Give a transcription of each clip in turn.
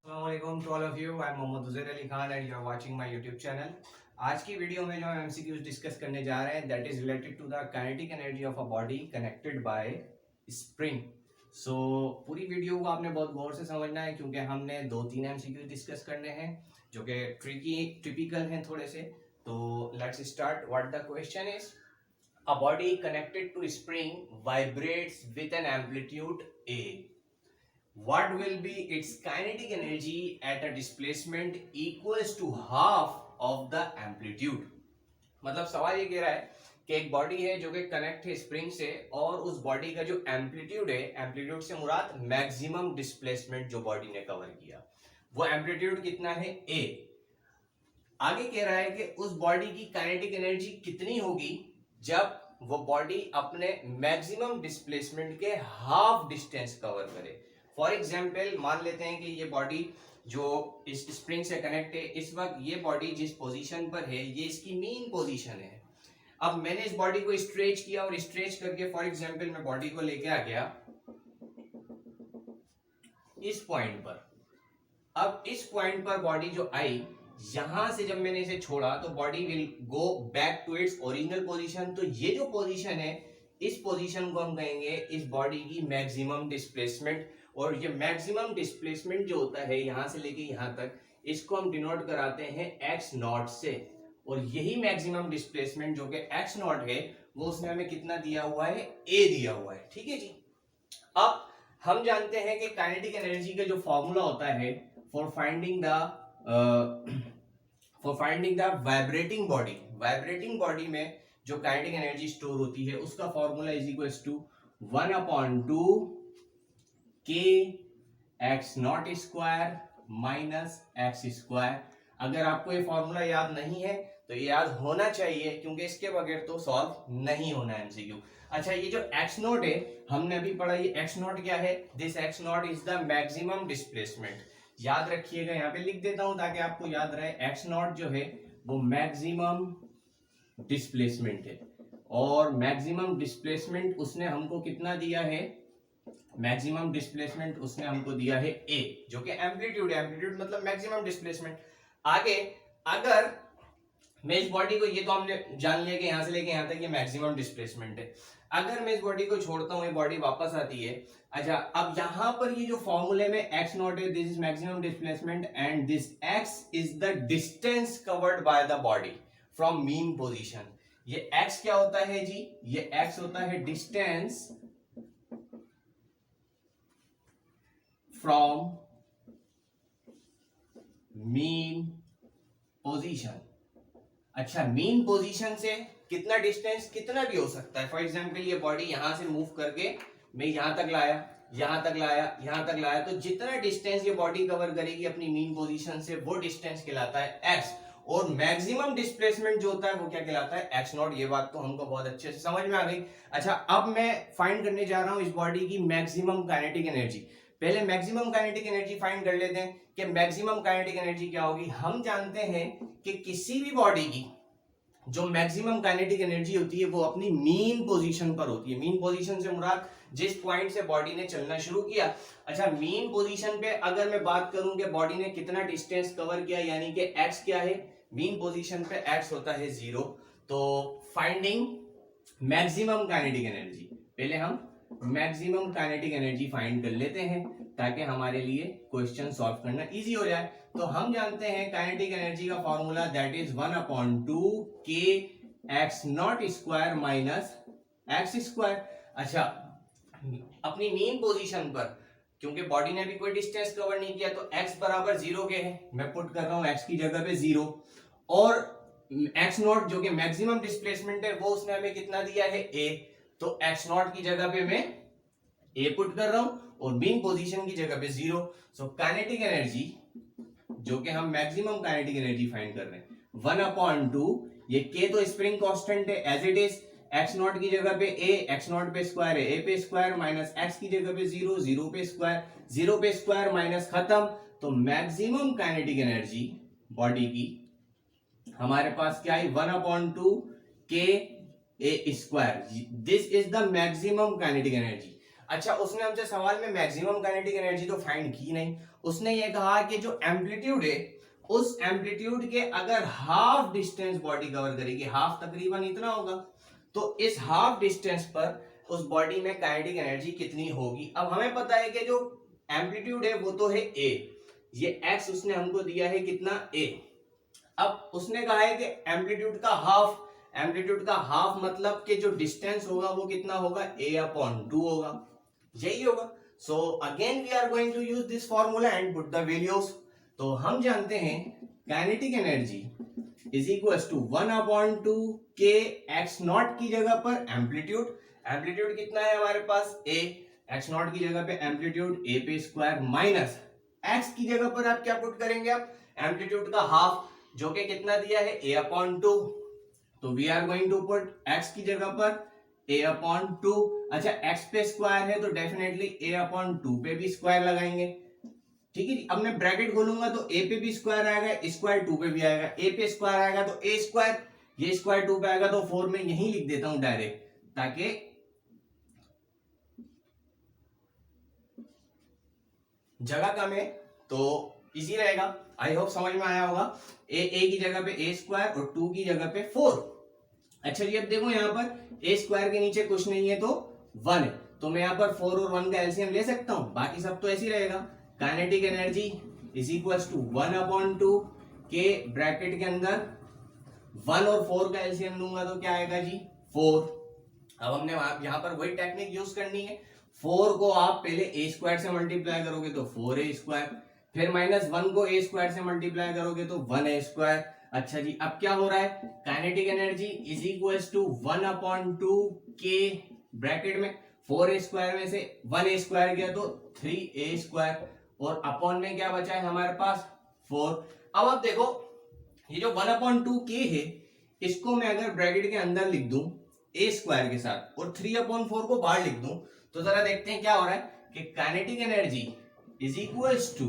Assalamualaikum to all of you. I'm Mohammad Uzair Ali Khan and you are watching my YouTube channel. आज की video में जो हम MCQs डिस्कस करने जा रहे हैं that is related to the kinetic energy of a body connected by spring. So पूरी वीडियो को आपने बहुत गौर से समझना है क्योंकि हमने 2-3 MCQs डिस्कस करने हैं जो कि टिपिकल हैं थोड़े से. तो let's start. What the question is? A body connected to spring vibrates with an amplitude A. What will be its kinetic energy at a displacement equals to half of the amplitude. मतलब सवाल ये कह रहा है कि एक body है जो कि कनेक्ट है स्प्रिंग से और उस बॉडी का जो एम्पलीट्यूड है, एम्पलीट्यूड से मुराद मैक्सिमम डिस्प्लेसमेंट जो बॉडी ने कवर किया, वो एम्पलीट्यूड कितना है ए. आगे कह रहा है कि उस बॉडी की काइनेटिक एनर्जी कितनी होगी जब वो बॉडी अपने मैक्सिमम डिस्प्लेसमेंट के हाफ डिस्टेंस कवर करे. फॉर एग्जाम्पल मान लेते हैं कि ये बॉडी जो इस स्प्रिंग से कनेक्ट है, इस वक्त ये बॉडी जिस पोजीशन पर है ये इसकी मीन पोजीशन है. अब मैंने इस बॉडी को स्ट्रेच किया और स्ट्रेच करके फॉर एग्जाम्पल मैं बॉडी को लेके आ गया इस पॉइंट पर. अब इस पॉइंट पर बॉडी जो आई, यहां से जब मैंने इसे छोड़ा तो body will go back to its original position. तो ये जो पोजीशन है, इस पोजीशन को हम कहेंगे इस बॉडी की मैक्सिमम डिस्प्लेसमेंट. और ये मैक्सिमम डिस्प्लेसमेंट जो होता है यहां से लेके यहां तक, इसको हम डिनोट कराते हैं एक्स नॉट से. और यही मैक्सिमम डिस्प्लेसमेंट जो कि एक्स नॉट है वो उसने हमें कितना दिया हुआ है, ए दिया हुआ है. ठीक है जी. अब हम जानते हैं कि काइनेटिक एनर्जी का जो फॉर्मूला होता है for finding the vibrating body में जो काइनेटिक एनर्जी स्टोर होती है उसका फॉर्मूला इज इक्वल्स टू 1/2 के X naught square minus X square. अगर आपको ये फॉर्मूला याद नहीं है तो ये याद होना चाहिए क्योंकि इसके बगैर तो सॉल्व नहीं होना है एमसीक्यू. अच्छा, ये जो एक्स नॉट है हमने अभी पढ़ा, ये एक्स नॉट क्या है? This x not is the maximum displacement. याद रखिएगा, यहाँ पे लिख देता हूं ताकि आपको याद रहे. एक्स नॉट जो है वो मैक्सिमम डिस्प्लेसमेंट है और मैक्सिमम डिस्प्लेसमेंट उसने हमको कितना दिया है? मैक्सिमम डिस्प्लेसमेंट उसने हमको दिया है ए, जो कि एम्पलीट्यूड है. एम्पलीट्यूड मतलब मैक्सिमम डिस्प्लेसमेंट. आगे अगर मैं इस बॉडी को, ये तो हमने जान लिया कि यहां से लेके यहां तक ये मैक्सिमम डिस्प्लेसमेंट है. अगर मैं इस बॉडी को छोड़ता हूं, ये बॉडी वापस आती है. अच्छा, अब यहां पर ये जो फॉर्मूले में एक्स नॉट है, this is maximum displacement and this x is the distance covered by the body from mean position. ये एक्स क्या होता है जी? ये एक्स होता है डिस्टेंस फ्रॉम मीन पोजीशन. अच्छा, मीन पोजीशन से कितना डिस्टेंस? कितना भी हो सकता है. फॉर एग्जांपल ये बॉडी यहां से मूव करके मैं यहां तक लाया, यहां तक लाया, यहां तक लाया, तो जितना डिस्टेंस ये बॉडी कवर करेगी अपनी मीन पोजीशन से वो डिस्टेंस कहलाता है एक्स. और मैक्सिमम डिस्प्लेसमेंट जो होता है वो क्या कहलाता है? X not. ये बात तो हमको बहुत अच्छे से समझ में आ गई. अच्छा, अब मैं फाइंड करने जा रहा हूं इस बॉडी की मैक्सिमम काइनेटिक एनर्जी. पहले मैक्सिमम काइनेटिक एनर्जी फाइंड कर लेते हैं कि मैक्सिमम काइनेटिक एनर्जी क्या होगी. हम जानते हैं कि किसी भी बॉडी की जो मैक्सिमम काइनेटिक एनर्जी होती है वो अपनी मीन पोजीशन पर होती है. मीन पोजीशन से मुराद जिस पॉइंट से बॉडी ने चलना शुरू किया. अच्छा, मीन पोजीशन पे अगर मैं बात करूं कि बॉडी ने कितना डिस्टेंस कवर किया, यानी कि एक्स क्या है? मीन पोजीशन पे एक्स होता है 0. तो फाइंडिंग मैक्सिमम काइनेटिक एनर्जी, पहले हम मैक्सिमम काइनेटिक एनर्जी फाइंड कर लेते हैं ताकि हमारे लिए क्वेश्चन सॉल्व करना इजी हो जाए. तो हम जानते हैं काइनेटिक एनर्जी का फॉर्मूला दैट इज 1/2 के X naught square minus X square. अच्छा, अपनी मीन पोजीशन पर क्योंकि बॉडी ने भी कोई डिस्टेंस कवर नहीं किया तो x बराबर 0 के है, मैं पुट कर रहा हूं x की जगह पे 0. और x नॉट जो कि मैक्सिमम डिस्प्लेसमेंट है वो उसने हमें कितना दिया है? a. तो x नॉट की जगह पे मैं a पुट कर रहा हूं और मीन पोजीशन की जगह पे 0. सो काइनेटिक एनर्जी जो कि हम मैक्सिमम काइनेटिक एनर्जी फाइंड कर रहे हैं 1/2, ये k तो स्प्रिंग कांस्टेंट है as it is. X nought की जगह पे a, एक्स नॉट पे स्क्वायर है a पे स्क्वायर माइनस x की जगह पे 0, 0 पे स्क्वायर, 0 पे स्क्वायर माइनस खत्म. तो मैक्सिमम काइनेटिक एनर्जी बॉडी की हमारे पास क्या है? 1/2 के A square. This is the maximum kinetic energy. अच्छा, उसने हमसे सवाल में मैक्सिमम काइनेटिक एनर्जी तो फाइंड की नहीं, उसने ये कहा कि जो एम्पलीट्यूड है उस एम्पलीट्यूड के अगर हाफ डिस्टेंस बॉडी कवर करेगी, हाफ तकरीबन इतना होगा, तो इस हाफ डिस्टेंस पर उस बॉडी में काइनेटिक एनर्जी कितनी होगी। अब हमें पता है कि जो एम्पलीट्यूड है वो तो है ए, ये एक्स उसने हमको दिया है कितना ए। अब उसने कहा है कि एम्पलीट्यूड का हाफ, एम्पलीट्यूड का हाफ मतलब कि जो डिस्टेंस होगा वो कितना होगा, a अपॉन 2 होगा, यही होगा। So again we are going to use this formula and put the values. तो हम जानते हैं kinetic energy is equal to 1 upon 2 के एक्स नॉट की जगह पर एम्पलीट्यूड, एम्पलीट्यूड कितना है हमारे पास a, एक्स नॉट की जगह पे एम्पलीट्यूड a पे स्क्वायर माइनस एक्स की जगह पर आप क्या पुट करेंगे, आप एम्पलीट्यूड का हाफ जो कि कितना दिया है a अपॉन 2, तो we are going to put x की जगह पर a अपॉन 2। अच्छा x पे स्क्वायर है तो डेफिनेटली a अपॉन 2 पे भी स्क्वायर लगाएंगे, ठीक है जी। अब मैं ब्रैकेट खोलूंगा तो a पे भी स्क्वायर आएगा, स्क्वायर 2 पे भी आएगा, a पे स्क्वायर आएगा तो a स्क्वायर, ये स्क्वायर 2 पे आएगा तो 4 में यही लिख देता हूं डायरेक्ट, ताकि जगह कम है तो इजी रहेगा। आई होप समझ में आया होगा। ए की जगह पे a स्क्वायर और 2 की जगह पे 4। अच्छा जी, अब देखो यहाँ पर a स्क्वायर के नीचे कुछ नहीं है तो 1 है, तो मैं यहाँ पर 4 और 1 का एलसीएम ले सकता हूँ, बाकी सब तो ऐसे ही रहेगा। Kinetic energy is equal to 1 upon 2 के ब्रैकेट के अंदर 1 और 4 का एलसीएम लूंगा तो क्या आएगा जी, 4। अब हमने यहाँ पर वही टेक्निक यूज करनी है, 4 को आप पहले a स्क्वायर से मल्टीप्लाई करोगे तो 4a स्क्वायर, फिर माइनस 1 को a स्क्वायर से मल्टीप्लाई करोगे तो 1a स्क्वायर। अच्छा जी, अब क्या हो रहा है, kinetic energy is equal to 1 upon 2 के ब्रैकेट में 4a स्क्वायर में से 1a स्क्वायर गया तो 3a स्क्वायर, और अपॉन में क्या बचा है हमारे पास 4। अब आप देखो ये जो 1 अपॉन 2 के है इसको मैं अगर ब्रैकेट के अंदर लिख दूं a स्क्वायर के साथ और 3 अपॉन 4 को बाहर लिख दूं तो जरा देखते हैं क्या हो रहा है कि kinetic energy is equal to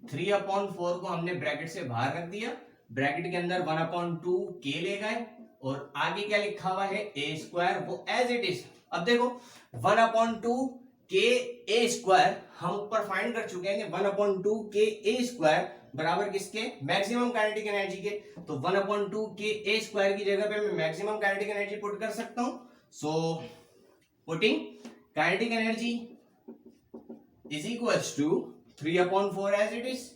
3 upon 4 को हमने ब्रैकेट से बाहर रख दिया, ब्रैकेट के अंदर 1 अपॉन 2 के ले गए और आगे क्या लिखा हुआ है a स्क्वायर, वो एज इट इज। अब देखो 1 अपॉन 2 के a स्क्वायर हम ऊपर फाइंड कर चुके हैं कि 1 अपॉन 2 के a स्क्वायर बराबर किसके, मैक्सिमम काइनेटिक एनर्जी के। तो 1 अपॉन 2 के a स्क्वायर की जगह पे मैं मैक्सिमम काइनेटिक एनर्जी पुट कर सकता हूं। So putting kinetic energy is equal to 3 upon 4 as it is,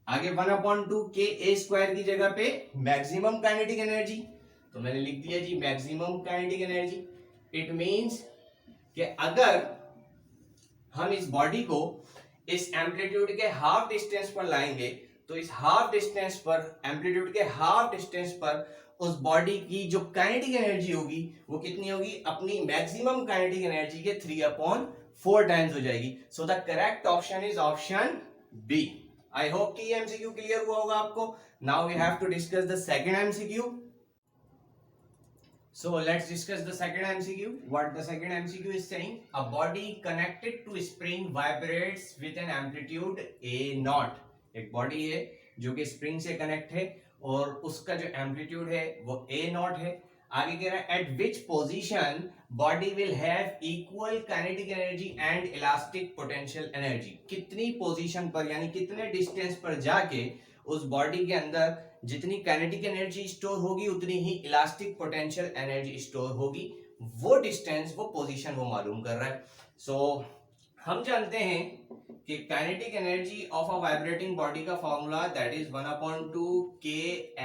आगे 1 अपॉन 2 के a स्क्वायर की जगह पे मैक्सिमम काइनेटिक एनर्जी, तो मैंने लिख दिया जी maximum kinetic energy. It means कि अगर हम इस बॉडी को इस एम्पलीट्यूड के हाफ डिस्टेंस पर लाएंगे तो इस हाफ डिस्टेंस पर, एम्पलीट्यूड के हाफ डिस्टेंस पर उस बॉडी की जो काइनेटिक एनर्जी होगी वो कितनी होगी, अपनी मैक्सिमम काइनेटिक एनर्जी के 3 अपॉन 4 टाइम्स हो जाएगी। So the correct option is option B. I hope कि ये एमसीक्यू क्लियर हुआ होगा आपको। Now we have to discuss the second MCQ. So let's discuss the second MCQ. What the second MCQ is saying: a body connected to spring vibrates with an amplitude a naught. एक body है जो कि spring से connect है और उसका जो amplitude है वो a नॉट है। आगे कह रहा है eight which position body will have equal kinetic energy and elastic potential energy. कितनी पोजीशन पर यानी कितने डिस्टेंस पर जाके उस बॉडी के अंदर जितनी काइनेटिक एनर्जी स्टोर होगी उतनी ही इलास्टिक पोटेंशियल एनर्जी स्टोर होगी, वो डिस्टेंस, वो पोजीशन वो मालूम कर रहा है। सो हम जानते हैं कि kinetic energy of a vibrating body का फॉर्मूला दैट इज 1 अपॉन 2 के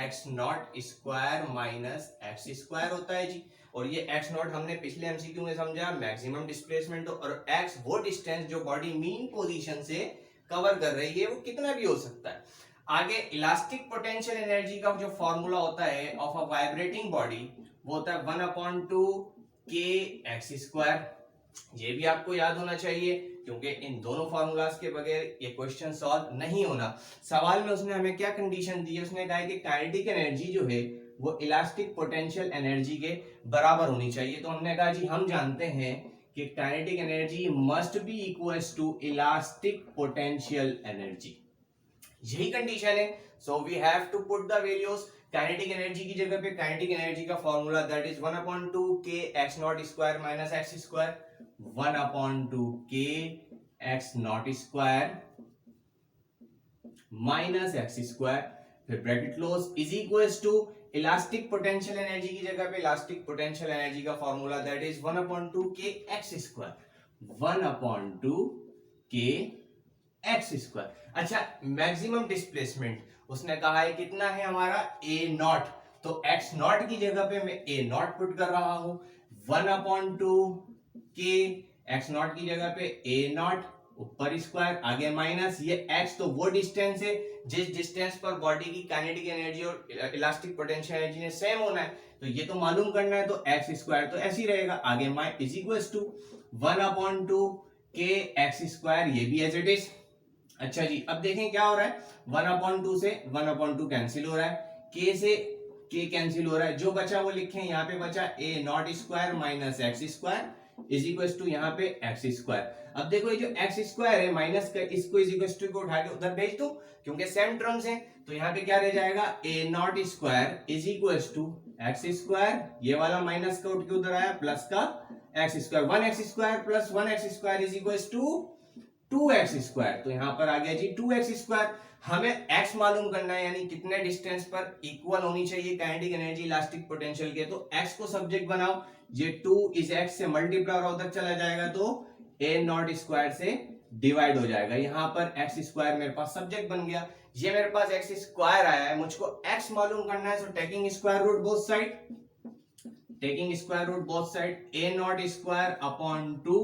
X naught square minus X square होता है जी। और ये एक्स नॉट हमने पिछले एमसीक्यू में समझा मैक्सिमम डिस्प्लेसमेंट, और एक्स वो डिस्टेंस जो बॉडी मीन पोजीशन से कवर कर रही है वो कितना भी हो सकता है। आगे इलास्टिक पोटेंशियल एनर्जी का जो फॉर्मूला होता है ऑफ अ वाइब्रेटिंग बॉडी वो होता है 1 अपॉन 2 के एक्स स्क्वायर। ये भी आपको याद होना चाहिए क्योंकि इन दोनों फॉर्मूलाज के बगैर ये क्वेश्चन सॉल्व नहीं होना। सवाल में उसने हमें क्या कंडीशन दी है, उसने कहा है कि काइनेटिक एनर्जी जो है वो इलास्टिक पोटेंशियल एनर्जी के बराबर होनी चाहिए। तो हमने कहा जी हम जानते हैं कि kinetic energy must be equal to elastic potential energy, यही कंडीशन है। So we have to put the values. Kinetic energy की जगह पे काइनेटिक एनर्जी का फॉर्मूला दैट इज 1 अपॉन 2 के X naught square minus X square, 1 upon 2 के X naught square minus X square, फिर bracket close, is equals to elastic potential energy की जगह पे इलास्टिक पोटेंशियल एनर्जी का फॉर्मूला दैट इज 1/2 के x square, 1/2 के x square. अच्छा, maximum displacement उसने कहा है कितना है हमारा ए नॉट, तो एक्स नॉट की जगह पे मैं ए नॉट पुट कर रहा हूं, 1/2 के एक्स नॉट की जगह पे ए नॉट, ऊपर स्क्वायर, आगे माइनस, ये एक्स तो वो डिस्टेंस है जिस डिस्टेंस पर बॉडी की काइनेटिक एनर्जी और इलास्टिक पोटेंशियल एनर्जी ने सेम होना है, तो ये तो मालूम करना है, तो एक्स स्क्वायर तो ऐसे ही रहेगा, आगे माइनस इज इक्वल्स टू 1/2 के एक्स स्क्वायर, ये भी एज इट इज। अच्छा जी, अब देखें क्या हो रहा है, 1/2 से 1/2 कैंसिल हो रहा है, के से के कैंसिल हो रहा है, जो बचा वो लिखें, यहाँ पे बचा A not square minus X square is equal to यहाँ पे एक्स स्क्वायर। अब देखो ये जो एक्स स्क्वायर है माइनस का, इसको इज इक्वल टू को उठा के उधर भेज दो क्योंकि सेम टर्म्स हैं, तो यहाँ पे क्या रह जाएगा, A not square is equal to x square, ये वाला माइनस का उठ के उधर आया, प्लस का x square, 1x square plus 1x square is equal to 2x square, तो यहाँ पर आ गया जी 2x स्क्वायर। हमें x मालूम करना है, यानी कितने डिस्टेंस पर इक्वल होनी चाहिए काइनेटिक एनर्जी इलास्टिक पोटेंशियल के, तो x को सब्जेक्ट बनाओ, ये 2 इस x से मल्टीप्लाई और उधर चला जाएगा तो a नॉट स्क्वायर से डिवाइड हो जाएगा, यहाँ पर x स्क्वायर मेरे पास सब्जेक्ट बन गया, ये मेरे पास x स्क्वायर आया है, मुझको x मालूम करना है, so taking square root both side, taking square root both side, a nought square upon 2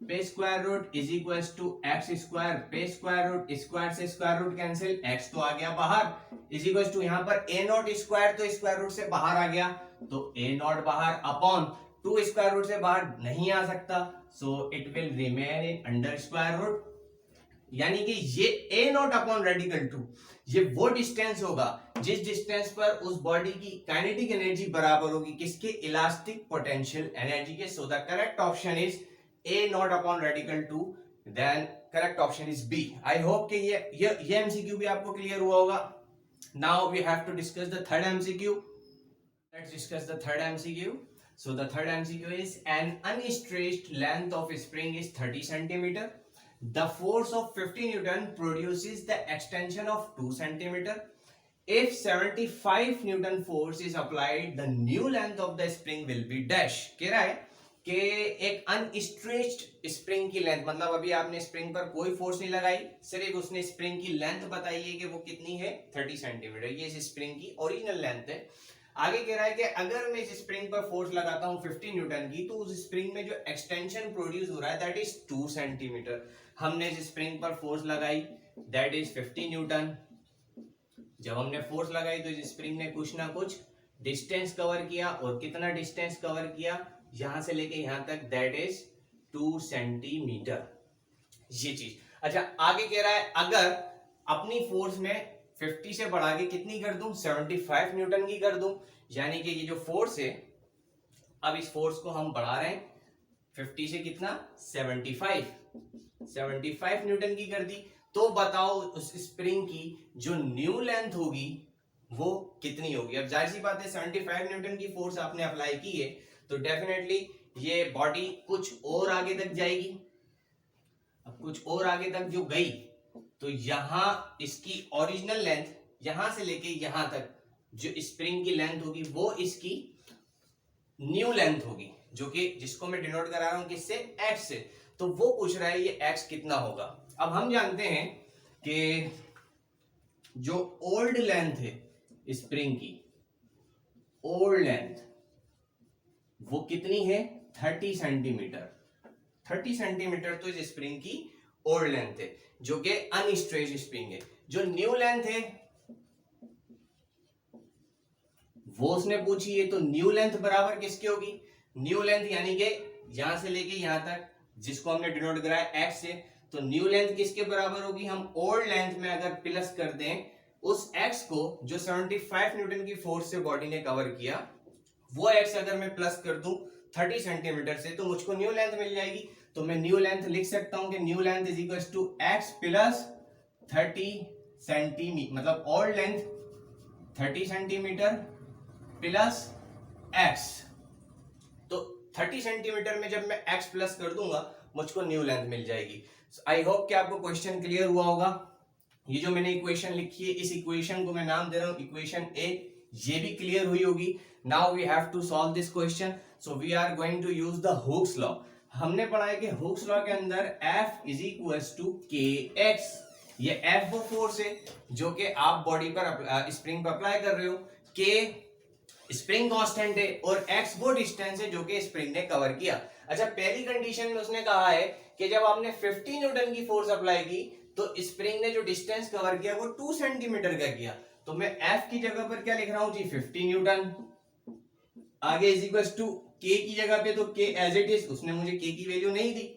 पे square root is equals to x square पे स्क्वायर रूट, स्क्वायर से स्क्वायर रूट कैंसिल, एक्स तो आ गया बाहर, इज इक्वल्स टू यहाँ पर a not square तो स्क्वायर रूट से बाहर आ गया, तो ए नॉट बाहर अपॉन 2 स्क्वायर रूट से बाहर नहीं आ सकता, so it will remain in under square root, यानी कि ये ए नॉट अपॉन रेडिकल 2 ये वो डिस्टेंस होगा जिस डिस्टेंस पर उस बॉडी की काइनेटिक एनर्जी बराबर होगी किसके, इलास्टिक पोटेंशियल एनर्जी के, सो the correct option is A not upon radical 2, then correct option is B. I hope कि ये MCQ भी आपको क्लियर हुआ होगा। Now we have to discuss the third MCQ. Let's discuss the third MCQ. So the third MCQ is an unstretched length of spring is 30 centimeter. The force of 50 Newton produces the extension of 2 centimeter. If 75 Newton force is applied, the new length of the spring will be dash. कह रहा है कि एक unstretched spring की length, मतलब अभी आपने spring पर कोई फोर्स नहीं लगाई, सिर्फ उसने स्प्रिंग की लेंथ बताई है कि वो कितनी है 30 सेंटीमीटर, ये इस स्प्रिंग की ओरिजिनल लेंथ है। आगे कह रहा है कि अगर मैं इस स्प्रिंग पर फोर्स लगाता हूं 50 न्यूटन की, तो उस स्प्रिंग में जो एक्सटेंशन प्रोड्यूस हो रहा है दैट इज 2 सेंटीमीटर। हमने इस स्प्रिंग पर फोर्स लगाई दैट इज 50 न्यूटन, जब हमने फोर्स लगाई तो इस स्प्रिंग ने कुछ ना कुछ डिस्टेंस कवर किया, और कितना डिस्टेंस कवर किया, यहां से लेके यहां तक, दैट इज 2 सेंटीमीटर, ये चीज। अच्छा, आगे कह रहा है अगर अपनी फोर्स में 50 से बढ़ा के कितनी कर दूं, 75 न्यूटन की कर दूं, यानी कि ये जो फोर्स है, अब इस फोर्स को हम बढ़ा रहे हैं 50 से कितना, 75 न्यूटन की कर दी, तो बताओ उस स्प्रिंग की जो न्यू लेंथ होगी वो कितनी होगी। अब जाहिर सी बात है 75 न्यूटन की फोर्स आपने अप्लाई की है तो डेफिनेटली ये बॉडी कुछ और आगे तक जाएगी। अब कुछ और आगे तक जो गई तो यहां इसकी ओरिजिनल लेंथ, यहां से लेके यहां तक जो स्प्रिंग की लेंथ होगी वो इसकी न्यू लेंथ होगी, जो कि जिसको मैं डिनोट करा रहा हूं किससे, एक्स से। तो वो पूछ रहा है ये एक्स कितना होगा। अब हम जानते हैं कि जो ओल्ड लेंथ है स्प्रिंग की, ओल्ड लेंथ वो कितनी है, 30 सेंटीमीटर। 30 सेंटीमीटर तो इस स्प्रिंग की ओल्ड लेंथ है जो कि अनस्ट्रेच्ड स्प्रिंग है। जो न्यू लेंथ है वो उसने पूछी है, तो न्यू लेंथ बराबर किसकी होगी, न्यू लेंथ यानी कि यहां से लेके यहां तक जिसको हमने डिनोट कराया एक्स से, तो न्यू लेंथ किसके बराबर होगी, हम ओल्ड लेंथ में अगर प्लस कर दें उस एक्स को जो 75 न्यूटन की फोर्स से बॉडी ने कवर किया, वो एक्स अगर मैं प्लस कर दूं 30 सेंटीमीटर से तो मुझको न्यू लेंथ मिल जाएगी। तो मैं न्यू लेंथ लिख सकता हूं कि new length is equal to x plus 30 centimetre, मतलब old length 30 centimetre plus x. तो 30 सेंटीमीटर में जब मैं एक्स प्लस कर दूंगा मुझको न्यू लेंथ मिल जाएगी। आई होप कि आपको क्वेश्चन क्लियर हुआ होगा। ये जो मैंने इक्वेशन लिखी है, इस इक्वेशन को मैं नाम दे रहा हूं इक्वेशन ए। ये भी क्लियर हुई होगी। Now we have to solve this question, so we are going to use the Hooke's law. हमने पढ़ा है कि हुक्स लॉ के अंदर F इज इक्वल्स टू kx। ये F वो फोर्स है जो कि आप बॉडी पर स्प्रिंग पर अप्लाई कर रहे हो, K स्प्रिंग कांस्टेंट है और x वो डिस्टेंस है जो कि स्प्रिंग ने कवर किया। अच्छा, पहली कंडीशन में उसने कहा है कि जब आपने 50 न्यूटन की फोर्स अप्लाई की तो स्प्रिंग ने जो डिस्टेंस कवर किया वो 2 सेंटीमीटर का किया। तो मैं F की जगह पर क्या लिख रहा हूं जी, 50 न्यूटन। आगे इज इक्वल्स टू K की जगह पे तो K एज इट इज, उसने मुझे K की वैल्यू नहीं दी।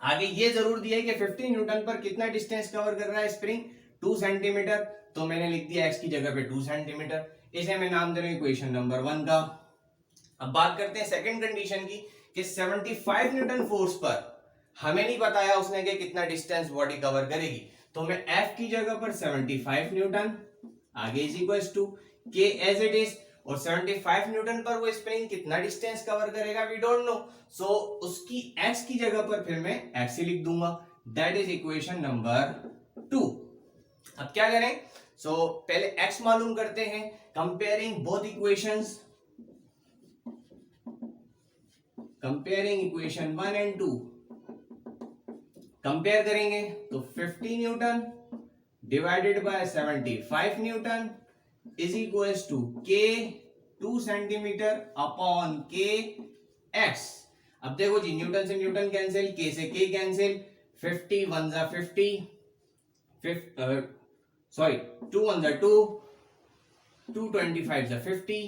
आगे ये जरूर दिया है कि 50 न्यूटन पर कितना डिस्टेंस कवर कर रहा है स्प्रिंग, 2 सेंटीमीटर। तो मैंने लिख दिया x की जगह पे 2 सेंटीमीटर। इसे मैं नाम दे रहा हूं इक्वेशन नंबर 1 का। अब बात करते हैं सेकंड कंडीशन की कि 75 न्यूटन फोर्स पर हमें नहीं बताया उसने कि कितना डिस्टेंस बॉडी कवर करेगी। तो मैं F की जगह पर 75 न्यूटन, आगे is equals to K as it is, और 75 न्यूटन पर वो स्प्रिंग कितना डिस्टेंस कवर करेगा वी डोंट नो। सो उसकी x की जगह पर फिर मैं x ही लिख दूंगा। That is equation number 2। अब क्या करें, पहले x मालूम करते हैं। Comparing both equations, comparing equation 1 and 2, compare करेंगे तो 50 न्यूटन divided by 75 newton is equals to K 2 centimetre upon K x। अब देखो जी, न्यूटन से न्यूटन कैंसिल, K से K कैंसिल, 50 1 जा 50, 2 1 जा 2, 2 25 जा 50,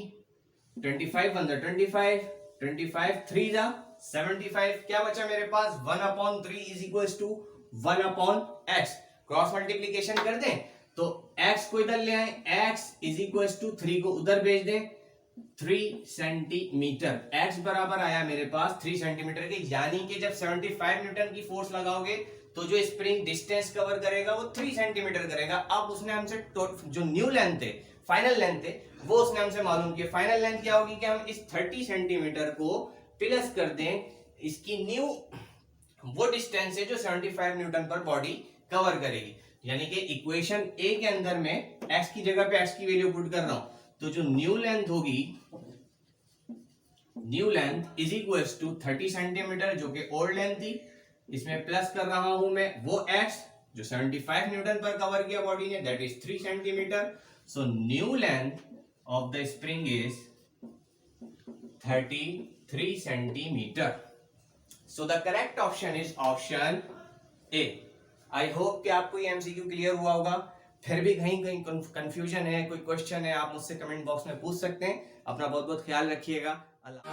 25 1 जा 25, 25 3 जा 75। क्या बचा मेरे पास, 1/3 is equals to 1/x। Cross multiplication कर दें तो x को इधर ले आए, x इज इक्वल्स टू 3 को उधर भेज दें, 3 सेंटीमीटर। x बराबर आया मेरे पास 3 सेंटीमीटर के, यानी कि जब 75 न्यूटन की फोर्स लगाओगे तो जो स्प्रिंग डिस्टेंस कवर करेगा वो 3 सेंटीमीटर करेगा। अब उसने हमसे जो न्यू लेंथ है, फाइनल लेंथ है, वो उसने हमसे मालूम किया। फाइनल लेंथ क्या होगी कि हम इस 30 सेंटीमीटर को प्लस कर दें इसकी न्यू वो डिस्टेंस है जो 75 न्यूटन पर बॉडी कवर करेगी। यानी कि इक्वेशन ए के अंदर में x की जगह पे x की वैल्यू पुट कर रहा हूं, तो जो न्यू लेंथ होगी, new length is equals to 30 centimetre जो कि ओल्ड लेंथ थी, इसमें प्लस कर रहा हूं मैं वो x जो 75 न्यूटन पर कवर किया बॉडी ने, that is 3 centimetre. So new length of the spring is 33 centimetre. So the correct option is option A. I hope कि आपको ये एमसीक्यू क्लियर हुआ होगा। फिर भी कहीं कहीं कंफ्यूजन है, कोई क्वेश्चन है, आप मुझसे कमेंट बॉक्स में पूछ सकते हैं। अपना बहुत बहुत ख्याल रखिएगा। अल्लाह।